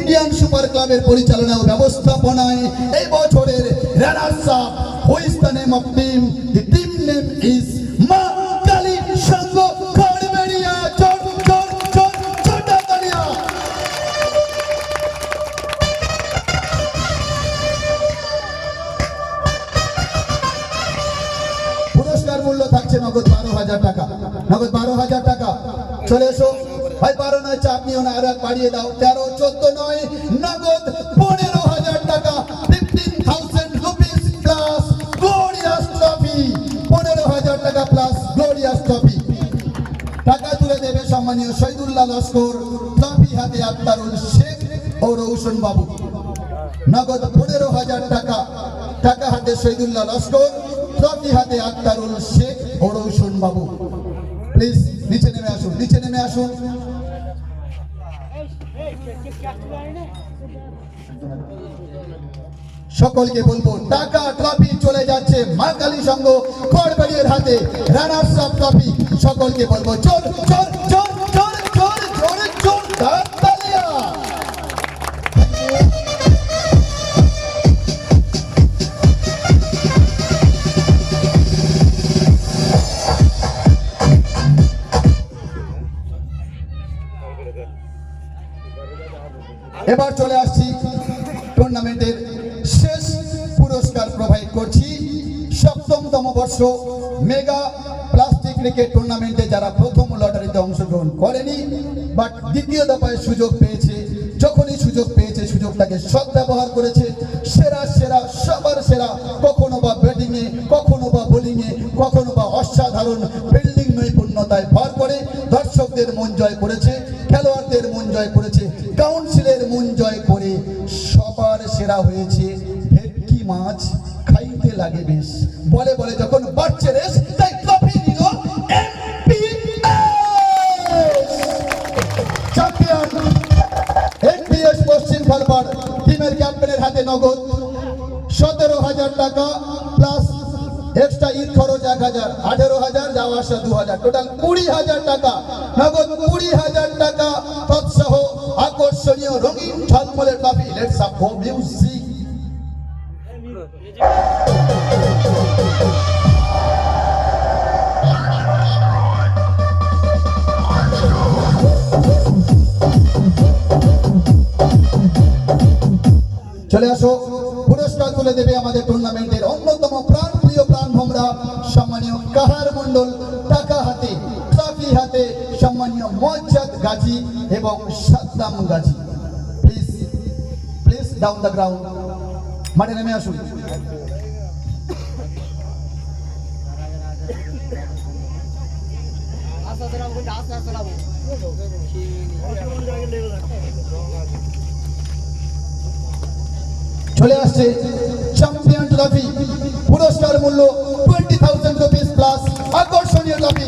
Indian super ক্লাবের পরিচালনা ও ব্যবস্থাপনায় এই বছরের runners up who is the name of team the team name is মা কালী সংঘ খড়বেড়িয়া ছোটকালিয়া। পুরস্কার মূল্য থাকছে নগদ 12,000 টাকা, নগদ 12,000 টাকা। চলে এসো ভাই, 12 নয়, চাপ নিও না, আর এক বাড়িয়ে দাও, 13, 14 নয়, নগদ 15,000 টাকা, 15,000 রুপিস প্লাস গ্লোরিয়াস ট্রফি, 15,000 টাকা প্লাস গ্লোরিয়াস ট্রফি। টাকা তুলে দেবে সম্মানীয় শহীদুল্লাহ লস্কর, ট্রফি হাতে আক্তারুল শেখ ও রৌশন বাবু। নগদ 15,000 টাকা, টাকা হাতে শহীদুল্লাহ লস্কর, ট্রফি হাতে আক্তারুল শেখ ও রৌশন বাবু। প্লিজ নিচে নেমে আসুন, নিচে নেমে আসুন। সকলকে বলবো টাকা ট্রফি চলে যাচ্ছে মা কালী সংঘ খড়বেড়িয়ার হাতে, রানার্স আপ ট্রফি। সকলকে বলবো চল চল চল চল চল চল চল তালিয়া। এবার চলে আসছি টুর্নামেন্টের শেষ পুরস্কার প্রোভাইড করছি। 7তম বর্ষ মেগা প্লাস্টিক ক্রিকেট টুর্নামেন্টে যারা প্রথম লটারিতে অংশগ্রহণ করেনি বাট দ্বিতীয় দফায় সুযোগ পেয়েছে, যখনই সুযোগ পেয়েছে সুযোগটাকে সদ্ব্যবহার করেছে, সেরা সেরা সবার সেরা, কখনো বা ব্যাটিংয়ে, কখনো বা বোলিংয়ে, কখনো বা অসাধারণ ফিল্ডিং নৈপুণ্যতায় ভর করে দর্শকদের মন জয় করেছে, খেলোয়াড়দের মন জয় করেছে, কাউন্সিলের মন জয় করে সবার সেরা হয়েছে ভেটকি মাছ খাইতে লাগে বেশ। বলে বলে যখন বাড়ছে রেস, তাই ট্রফি নিল চ্যাম্পিয়ন এমপিএস পশ্চিম খালপাড় টিমের ক্যাপ্টেনের হাতে নগদ 17,000 টাকা প্লাস এক্সট্রা ঈদ খরচ 1,000, 18,000, যাওয়া আসা 2,000, টোটাল 20,000 টাকা, নগদ 20,000 টাকা তৎসহ আকর্ষণীয় রঙিন ঝলমলে trophy. Let's up for music. চলে আসো, পুরস্কার তুলে দেবে আমাদের টুর্নামেন্টের অন্যতম প্রাণ প্রিয় প্রাণ ভোমরা সম্মানীয় কাহার মন্ডল, টাকা হাতে ট্রফি হাতে সম্মানীয় মজ্জাদ গাজী এবং Saddam Gazi. Please please down the ground, মাঠে নেমে আসুন। চলে আসছে চ্যাম্পিয়ন ট্রফি, পুরস্কার মূল্য 20,000 রুপিস প্লাস আকর্ষণীয় ট্রফি।